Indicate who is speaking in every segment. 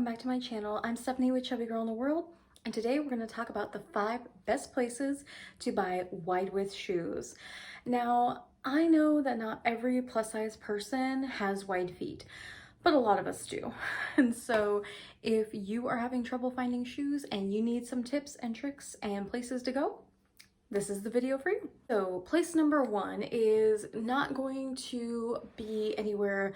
Speaker 1: back to my channel. I'm Stephanie with Chubby Girl in the World, and today we're going to talk about the 5 best places to buy wide width shoes. Now, I know that not every plus size person has wide feet, but a lot of us do. And so if you are having trouble finding shoes and you need some tips and tricks and places to go, this is the video for you. So place number 1 is not going to be anywhere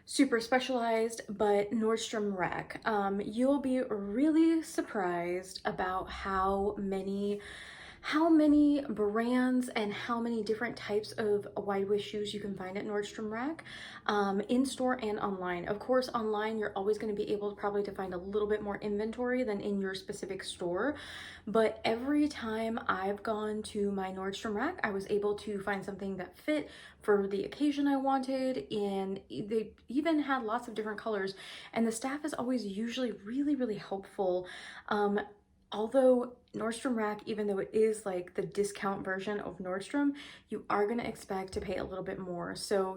Speaker 1: super specialized, but Nordstrom Rack. You'll be really surprised about how many brands and how many different types of wide width shoes you can find at Nordstrom Rack, in store and online. Of course, online you're always going to be able probably to find a little bit more inventory than in your specific store, but every time I've gone to my Nordstrom Rack, I was able to find something that fit for the occasion I wanted, and they even had lots of different colors, and the staff is always usually really helpful. Although Nordstrom Rack, even though it is like the discount version of Nordstrom, you are going to expect to pay a little bit more. So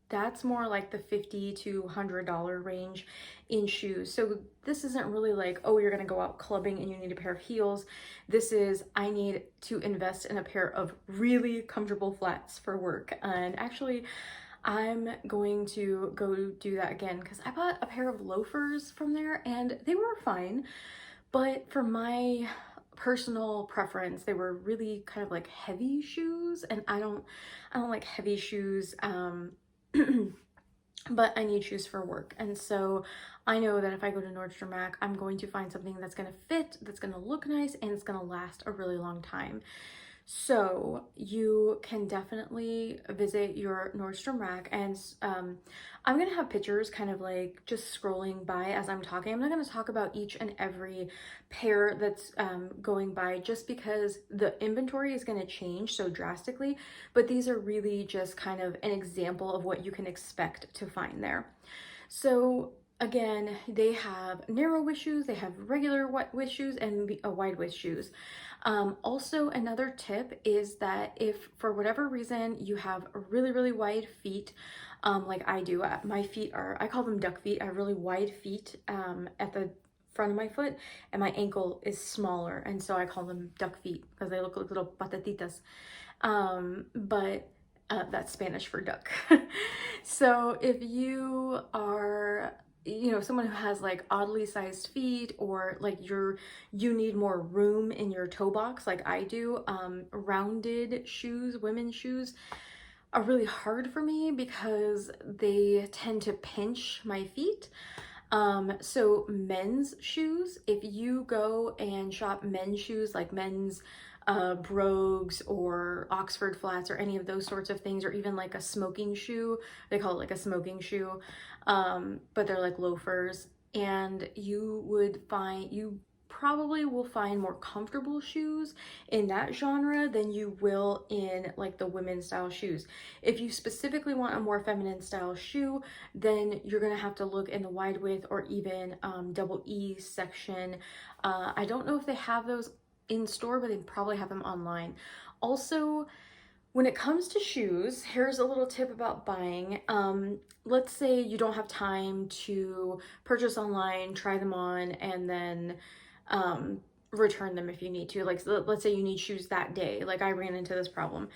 Speaker 1: that's more like the $50 to $100 range in shoes. So this isn't really like, oh, you're going to go out clubbing and you need a pair of heels. This is, I need to invest in a pair of really comfortable flats for work. And actually, I'm going to go do that again because I bought a pair of loafers from there and they were fine. But for my personal preference, they were really kind of like heavy shoes, and I don't like heavy shoes, but I need shoes for work. And so I know that if I go to Nordstrom Rack, I'm going to find something that's going to fit, that's going to look nice, and it's going to last a really long time. So you can definitely visit your Nordstrom Rack, and I'm going to have pictures kind of like just scrolling by as I'm talking. I'm not going to talk about each and every pair that's going by just because the inventory is going to change so drastically, but these are really just kind of an example of what you can expect to find there. So again, they have narrow width shoes, they have regular width shoes, and wide width shoes. Also, another tip is that if for whatever reason you have really wide feet, like I do, my feet are, I call them duck feet. I have really wide feet at the front of my foot, and my ankle is smaller, and so I call them duck feet because they look like little patatitas. But that's Spanish for duck. So if you are, you know, someone who has like oddly sized feet, or like you need more room in your toe box like I do, rounded shoes, women's shoes, are really hard for me because they tend to pinch my feet. So men's shoes, if you go and shop men's shoes, like men's brogues or Oxford flats or any of those sorts of things, or even like a smoking shoe, they call it like a smoking shoe, but they're like loafers, and you probably will find more comfortable shoes in that genre than you will in like the women's style shoes. If you specifically want a more feminine style shoe, then you're gonna have to look in the wide width or even double E section. I don't know if they have those in store, but they probably have them online. Also, when it comes to shoes, here's a little tip about buying. Let's say you don't have time to purchase online, try them on, and then return them if you need to. Like, let's say you need shoes that day. Like I ran into this problem.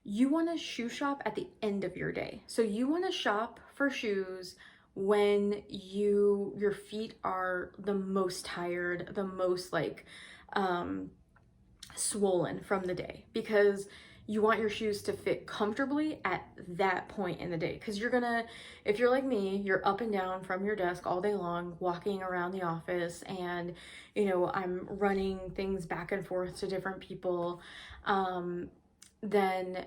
Speaker 1: You want to shoe shop at the end of your day. So you want to shop for shoes when your feet are the most tired, the most like swollen from the day, because you want your shoes to fit comfortably at that point in the day. Because if you're like me, you're up and down from your desk all day long, walking around the office, and you know, I'm running things back and forth to different people, then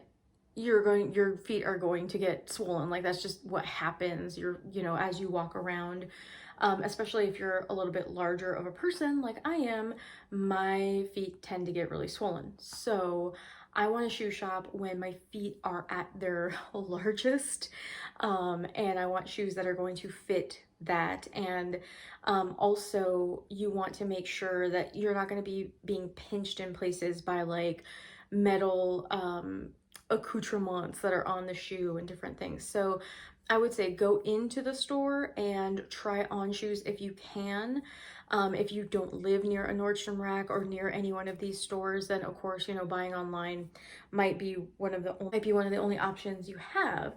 Speaker 1: your feet are going to get swollen. Like that's just what happens. You know, as you walk around, especially if you're a little bit larger of a person like I am, my feet tend to get really swollen. So I want to shoe shop when my feet are at their largest, and I want shoes that are going to fit that. And also you want to make sure that you're not going to be being pinched in places by like metal accoutrements that are on the shoe and different things. So I would say go into the store and try on shoes if you can. If you don't live near a Nordstrom Rack or near any one of these stores, then of course, you know, buying online might be one of the only options you have.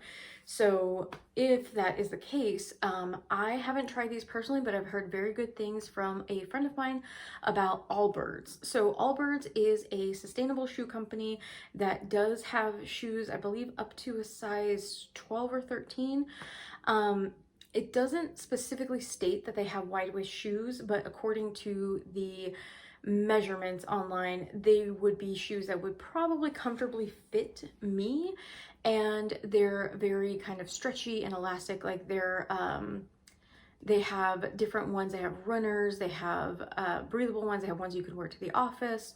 Speaker 1: So if that is the case, I haven't tried these personally, but I've heard very good things from a friend of mine about Allbirds. So Allbirds is a sustainable shoe company that does have shoes, I believe, up to a size 12 or 13. It doesn't specifically state that they have wide waist shoes, but according to the measurements online, they would be shoes that would probably comfortably fit me, and they're very kind of stretchy and elastic. Like they have different ones. They have runners, they have breathable ones, they have ones you can wear to the office.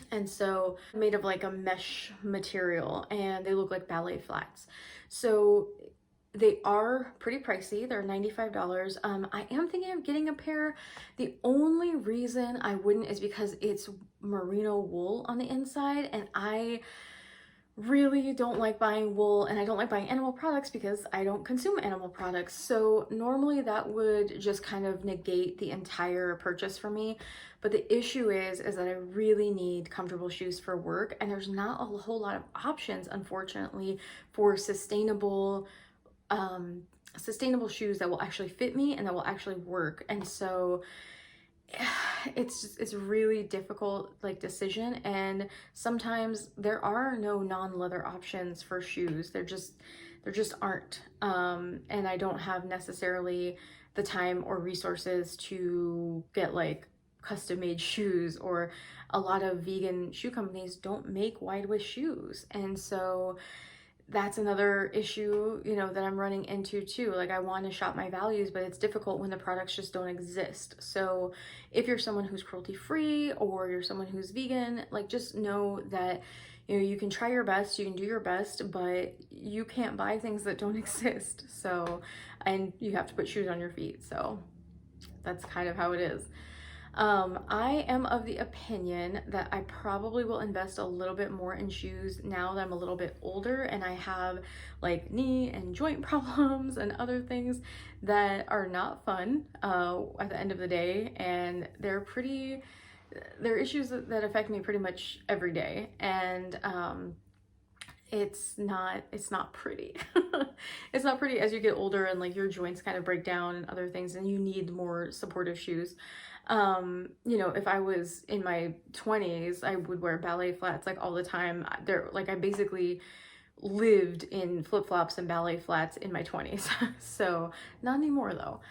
Speaker 1: And so made of like a mesh material, and they look like ballet flats. So they are pretty pricey. They're $95. I am thinking of getting a pair. The only reason I wouldn't is because it's merino wool on the inside, and I really don't like buying wool, and I don't like buying animal products because I don't consume animal products. So normally that would just kind of negate the entire purchase for me. But the issue is that I really need comfortable shoes for work, and there's not a whole lot of options, unfortunately, for sustainable shoes that will actually fit me and that will actually work. And so it's really difficult like decision, and sometimes there are no non-leather options for shoes. There just aren't, and I don't have necessarily the time or resources to get like custom made shoes, or a lot of vegan shoe companies don't make wide waist shoes. And so that's another issue, you know, that I'm running into too. Like, I want to shop my values, but it's difficult when the products just don't exist. So if you're someone who's cruelty free, or you're someone who's vegan, like, just know that, you know, you can try your best, you can do your best, but you can't buy things that don't exist. So, and you have to put shoes on your feet. So that's kind of how it is. I am of the opinion that I probably will invest a little bit more in shoes now that I'm a little bit older and I have like knee and joint problems and other things that are not fun at the end of the day, and they're issues that affect me pretty much every day, and it's not pretty. It's not pretty as you get older and like your joints kind of break down and other things, and you need more supportive shoes. You know, if I was in my 20s, I would wear ballet flats like all the time. I basically lived in flip-flops and ballet flats in my 20s. So not anymore though.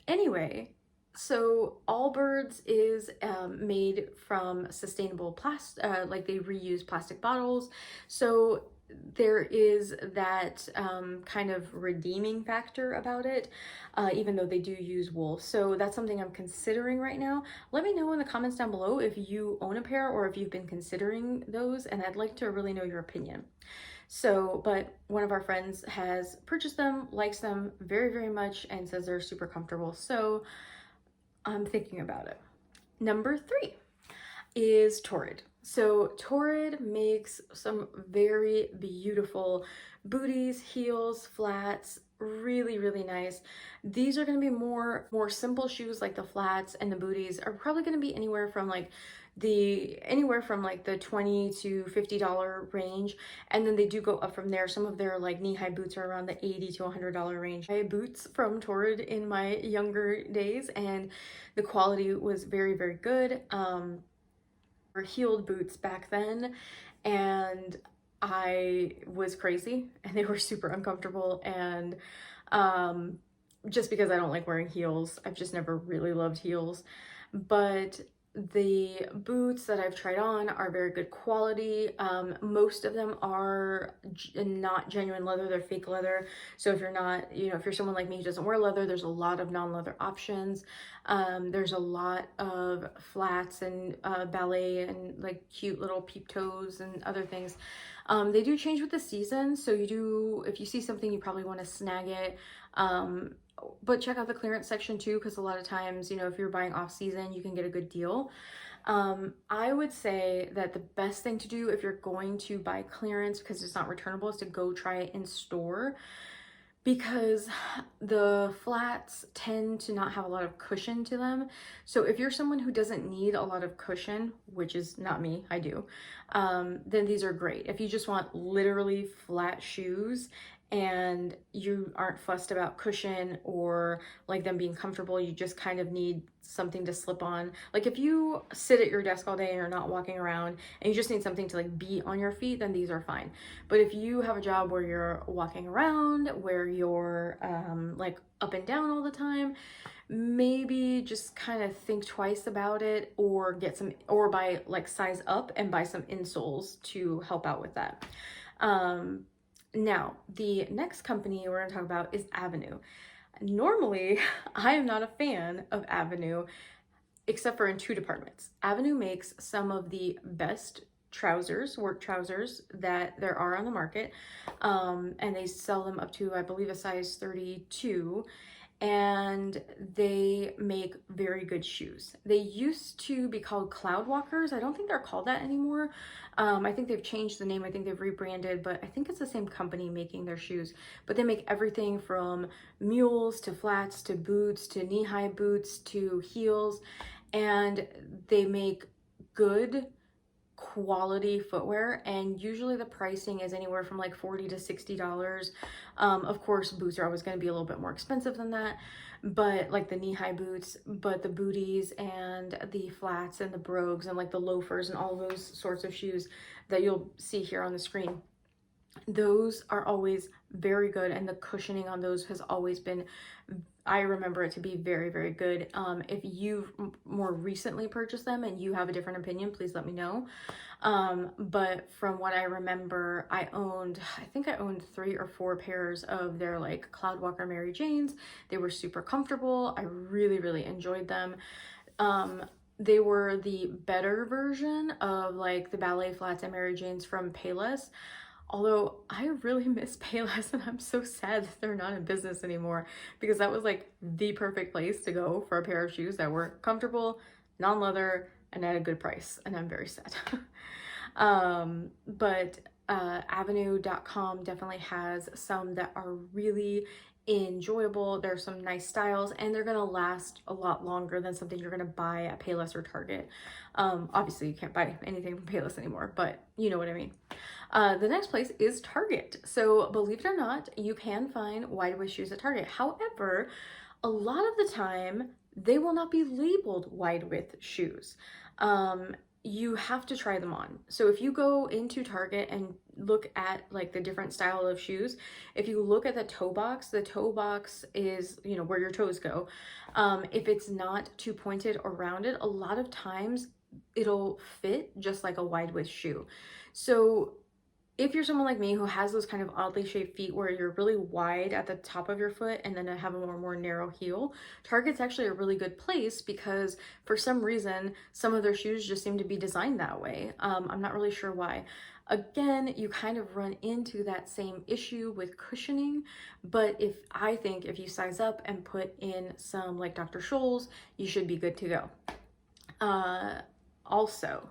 Speaker 1: Anyway, so Allbirds is made from sustainable plastic, like they reuse plastic bottles. So there is that kind of redeeming factor about it, even though they do use wool. So that's something I'm considering right now. Let me know in the comments down below if you own a pair or if you've been considering those, and I'd like to really know your opinion. So, but one of our friends has purchased them, likes them very, very much, and says they're super comfortable. So I'm thinking about it. Number 3 is Torrid. So Torrid makes some very beautiful booties, heels, flats, really, really nice. These are going to be more simple shoes. Like the flats and the booties are probably going to be anywhere from the $20 to $50 range, and then they do go up from there. Some of their like knee-high boots are around the $80 to $100 range. I had boots from Torrid in my younger days, and the quality was very, very good. Were heeled boots back then, and I was crazy, and they were super uncomfortable, and just because I don't like wearing heels, I've just never really loved heels. But the boots that I've tried on are very good quality. Most of them are not genuine leather, they're fake leather. So if you're not, you know, if you're someone like me who doesn't wear leather, there's a lot of non-leather options. There's a lot of flats and ballet and like cute little peep toes and other things. They do change with the season, so if you see something, you probably want to snag it. But check out the clearance section too, because a lot of times, you know, if you're buying off season, you can get a good deal. I would say that the best thing to do if you're going to buy clearance, because it's not returnable, is to go try it in store, because the flats tend to not have a lot of cushion to them. So if you're someone who doesn't need a lot of cushion, which is not me, I do, then these are great. If you just want literally flat shoes and you aren't fussed about cushion or like them being comfortable, you just kind of need something to slip on. Like if you sit at your desk all day and you're not walking around and you just need something to like be on your feet, then these are fine. But if you have a job where you're walking around, where you're like up and down all the time, maybe just kind of think twice about it, or get some, or buy like size up and buy some insoles to help out with that. Now, the next company we're going to talk about is Avenue. Normally, I am not a fan of Avenue, except for in two departments. Avenue makes some of the best trousers, work trousers, that there are on the market, and they sell them up to, I believe, a size 32. And they make very good shoes. They used to be called Cloud Walkers. I don't think they're called that anymore. I think they've changed the name. I think they've rebranded, but I think it's the same company making their shoes. But they make everything from mules to flats to boots to knee-high boots to heels, and they make good quality footwear, and usually the pricing is anywhere from like $40 to $60. Of course, boots are always going to be a little bit more expensive than that, but like the knee-high boots, but the booties and the flats and the brogues and like the loafers and all those sorts of shoes that you'll see here on the screen, those are always very good, and the cushioning on those has always been, I remember it to be very, very good. If you've more recently purchased them and you have a different opinion, please let me know. But from what I remember, I think I owned 3 or 4 pairs of their like Cloudwalker Mary Janes. They were super comfortable. I really, really enjoyed them. They were the better version of like the ballet flats and Mary Janes from Payless. Although I really miss Payless, and I'm so sad that they're not in business anymore, because that was like the perfect place to go for a pair of shoes that were comfortable, non-leather, and at a good price, and I'm very sad. But Avenue.com definitely has some that are really enjoyable. There's some nice styles, and they're gonna last a lot longer than something you're gonna buy at Payless or Target. Obviously you can't buy anything from Payless anymore, but you know what I mean. The next place is Target. So believe it or not, you can find wide width shoes at Target. However, a lot of the time they will not be labeled wide width shoes. You have to try them on. So if you go into Target and look at like the different style of shoes, if you look at the toe box is, you know, where your toes go. If it's not too pointed or rounded, a lot of times it'll fit just like a wide width shoe. So if you're someone like me who has those kind of oddly shaped feet where you're really wide at the top of your foot and then have a more narrow heel, Target's actually a really good place, because for some reason, some of their shoes just seem to be designed that way. I'm not really sure why. Again, you kind of run into that same issue with cushioning, but I think if you size up and put in some like Dr. Scholl's, you should be good to go. Also,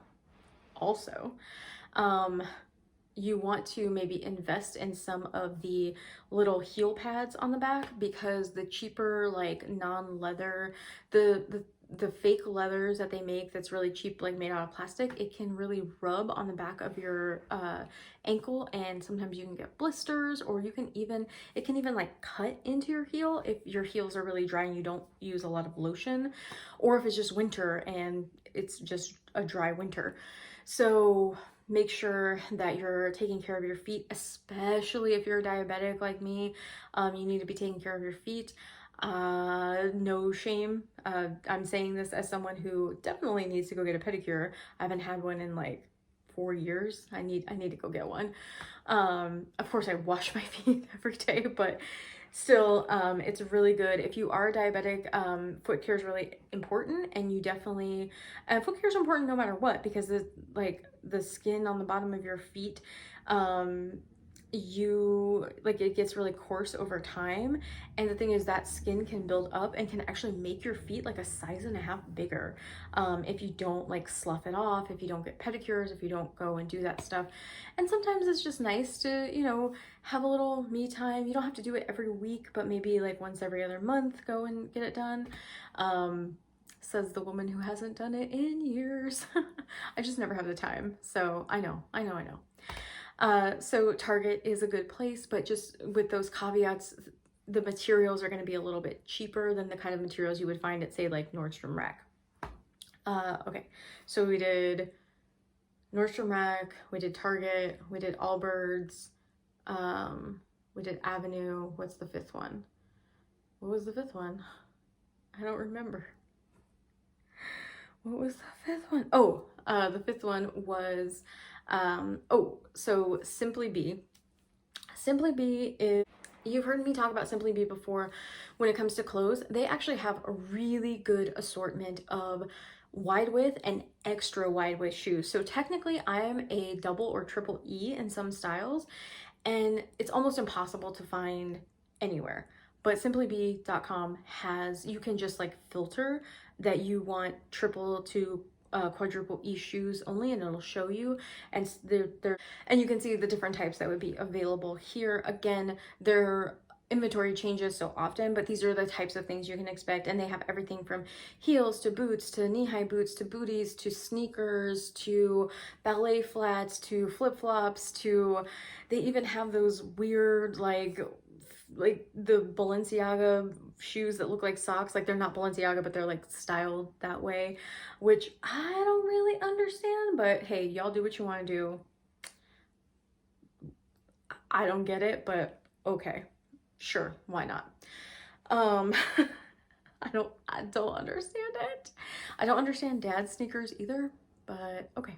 Speaker 1: you want to maybe invest in some of the little heel pads on the back, because the cheaper like non-leather, the fake leathers that they make that's really cheap, like made out of plastic, it can really rub on the back of your ankle, and sometimes you can get blisters, or it can even like cut into your heel if your heels are really dry and you don't use a lot of lotion, or if it's just winter and it's just a dry winter. So make sure that you're taking care of your feet, especially if you're diabetic like me. You need to be taking care of your feet. No shame. I'm saying this as someone who definitely needs to go get a pedicure. I haven't had one in like 4 years. I need to go get one. Of course I wash my feet every day, but still, it's really good. If you are diabetic, foot care is really important, and you definitely, foot care is important no matter what, because the skin on the bottom of your feet, you like it gets really coarse over time, and the thing is that skin can build up and can actually make your feet like a size and a half bigger, if you don't like slough it off, if you don't get pedicures, if you don't go and do that stuff. And sometimes it's just nice to, you know, have a little me time. You don't have to do it every week, but maybe like once every other month go and get it done. Says the woman who hasn't done it in years. I just never have the time, so I know. So Target is a good place, but just with those caveats, the materials are going to be a little bit cheaper than the kind of materials you would find at, say, like Nordstrom Rack. Okay, so we did Nordstrom Rack, we did Target, we did Allbirds, we did Avenue. What's the fifth one? What was the fifth one? I don't remember. What was the fifth one? Oh, the fifth one was, so Simply Be. Simply Be is, you've heard me talk about Simply Be before when it comes to clothes. They actually have a really good assortment of wide width and extra wide width shoes. So technically I'm a double or triple E in some styles, and it's almost impossible to find anywhere. But simplybee.com has, you can just like filter that you want triple to quadruple E shoes only, and it'll show you, and and you can see the different types that would be available here. Again, their inventory changes so often, but these are the types of things you can expect, and they have everything from heels to boots to knee-high boots to booties to sneakers to ballet flats to flip-flops to, they even have those weird like the Balenciaga shoes that look like socks. Like they're not Balenciaga, but they're like styled that way, which I don't really understand, but hey, y'all do what you want to do. I don't get it, but okay, sure, why not? I don't understand it. I don't understand dad sneakers either, but okay.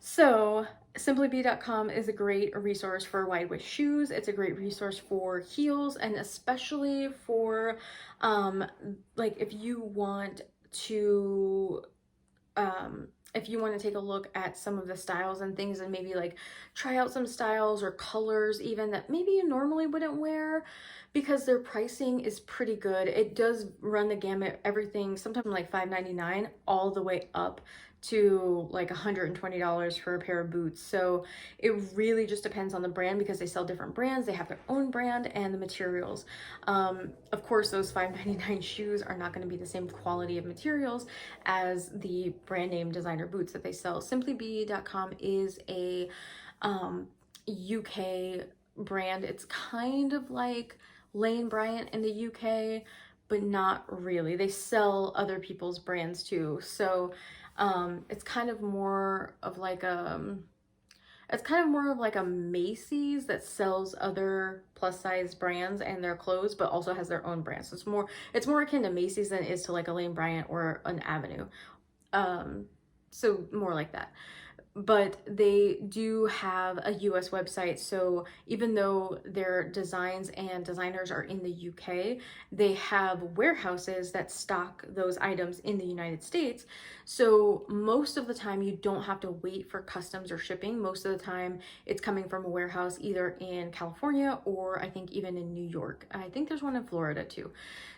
Speaker 1: So simplybee.com is a great resource for wide width shoes. It's a great resource for heels, and especially for like if you want to take a look at some of the styles and things, and maybe like try out some styles or colors even that maybe you normally wouldn't wear, because their pricing is pretty good. It does run the gamut, everything sometimes like $5.99 all the way up to like $120 for a pair of boots. So it really just depends on the brand, because they sell different brands, they have their own brand and the materials. Of course, those $5.99 shoes are not going to be the same quality of materials as the brand name designer boots that they sell. Simplybee.com is a UK brand. It's kind of like Lane Bryant in the UK, but not really. They sell other people's brands too. So it's kind of more of like a Macy's that sells other plus size brands and their clothes, but also has their own brand. So it's more akin to Macy's than it is to like a Lane Bryant or an Avenue. So more like that. But they do have a US website, so even though their designs and designers are in the UK, they have warehouses that stock those items in the United States. So most of the time you don't have to wait for customs or shipping. Most of the time it's coming from a warehouse either in California or I think even in New York. I think there's one in Florida too.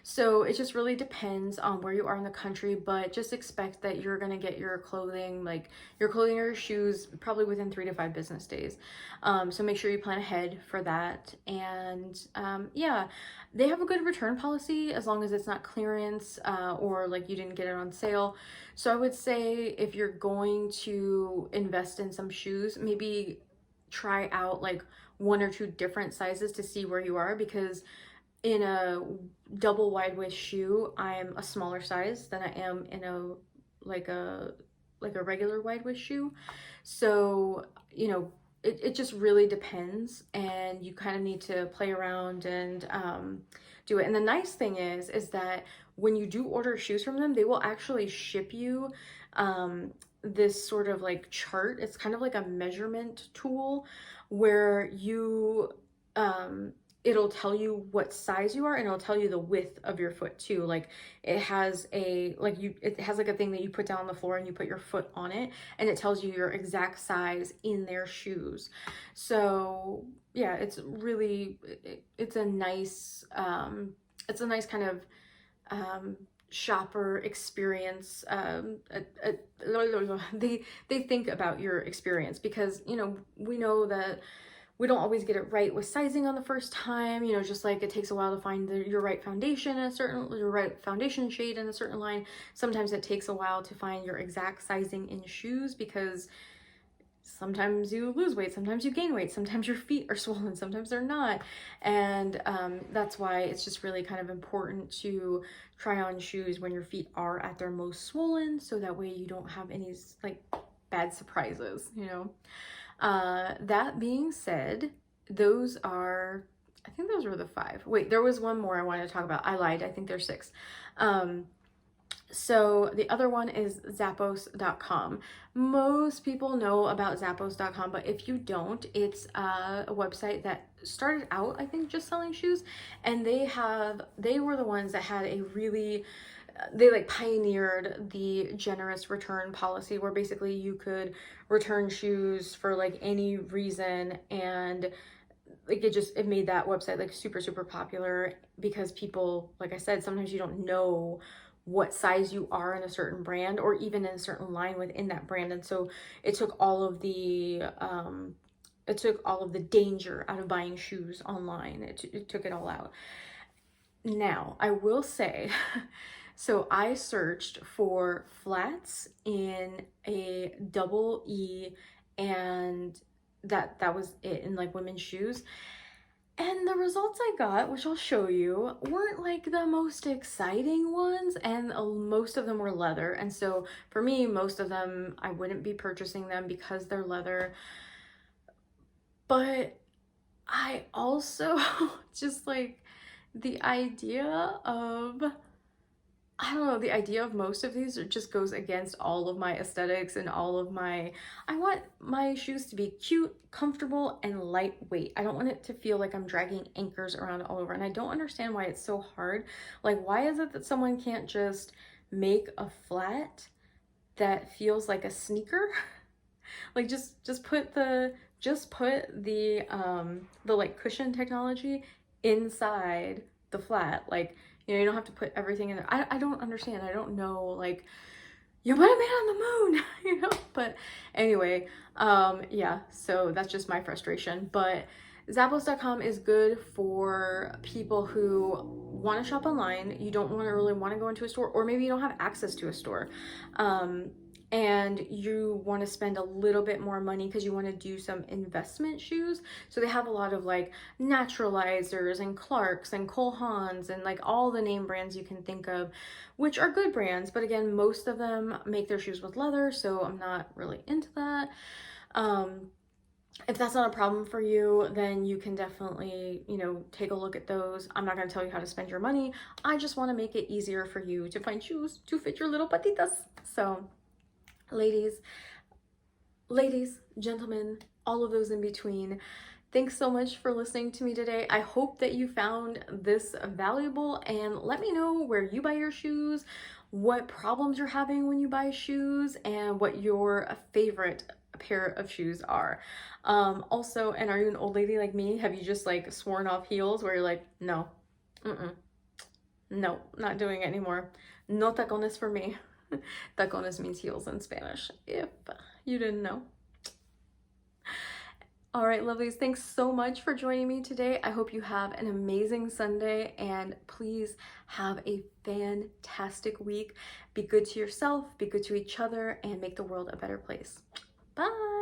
Speaker 1: So it just really depends on where you are in the country, but just expect that you're gonna get your clothing or your shoes probably within 3 to 5 business days. So make sure you plan ahead for that. And yeah, they have a good return policy as long as it's not clearance or like you didn't get it on sale. So I would say if you're going to invest in some shoes, maybe try out like 1 or 2 different sizes to see where you are, because in a double wide width shoe, I'm a smaller size than I am in a regular wide width shoe. So, you know, it just really depends, and you kind of need to play around and do it. And the nice thing is that when you do order shoes from them, they will actually ship you this sort of like chart. It's kind of like a measurement tool where you it'll tell you what size you are, and it'll tell you the width of your foot too. Like it has a it has like a thing that you put down on the floor and you put your foot on it, and it tells you your exact size in their shoes. So yeah, it's really it's a nice kind of shopper experience. They think about your experience, because you know, we know that we don't always get it right with sizing on the first time, you know, just like it takes a while to find your right foundation in your right foundation shade in a certain line. Sometimes it takes a while to find your exact sizing in shoes, because sometimes you lose weight, sometimes you gain weight, sometimes your feet are swollen, sometimes they're not. And that's why it's just really kind of important to try on shoes when your feet are at their most swollen, so that way you don't have any like bad surprises, you know. That being said, I think those were the 5. Wait, there was one more I wanted to talk about. I lied. I think there's 6. So the other one is Zappos.com. Most people know about Zappos.com, but if you don't, it's a website that started out, I think, just selling shoes, and they were the ones that had a really, they like pioneered the generous return policy, where basically you could return shoes for like any reason, and like it made that website like super popular, because people, like I said, sometimes you don't know what size you are in a certain brand, or even in a certain line within that brand, and so it took all of the danger out of buying shoes online. It took it all out. Now, I will say, so I searched for flats in a double E, and that was it, in like women's shoes. And the results I got, which I'll show you, weren't like the most exciting ones, and most of them were leather. And so for me, most of them, I wouldn't be purchasing them because they're leather. But I also just like the idea of, I don't know, the idea of most of these just goes against all of my aesthetics and all of my, I want my shoes to be cute, comfortable, and lightweight. I don't want it to feel like I'm dragging anchors around all over. And I don't understand why it's so hard. Like, why is it that someone can't just make a flat that feels like a sneaker? Like just put the like cushion technology inside the flat. Like, you know, you don't have to put everything in there. I don't understand. I don't know, like, you put a man on the moon, you know? But anyway, yeah, so that's just my frustration. But Zappos.com is good for people who want to shop online. You don't really want to go into a store, or maybe you don't have access to a store. And you want to spend a little bit more money because you want to do some investment shoes. So they have a lot of like Naturalizers and Clarks and Cole Haans and like all the name brands you can think of, which are good brands. But again, most of them make their shoes with leather, so I'm not really into that. If that's not a problem for you, then you can definitely, you know, take a look at those. I'm not going to tell you how to spend your money. I just want to make it easier for you to find shoes to fit your little patitas. So ladies, gentlemen, all of those in between, thanks so much for listening to me today. I hope that you found this valuable, and let me know where you buy your shoes, what problems you're having when you buy shoes, and what your favorite pair of shoes are. Also, and are you an old lady like me? Have you just like sworn off heels, where you're like, no, no, not doing it anymore. No tacones for me. Tacones means heels in Spanish, if you didn't know. All right, lovelies, thanks so much for joining me today. I hope you have an amazing Sunday, and please have a fantastic week. Be good to yourself, be good to each other, and make the world a better place. Bye.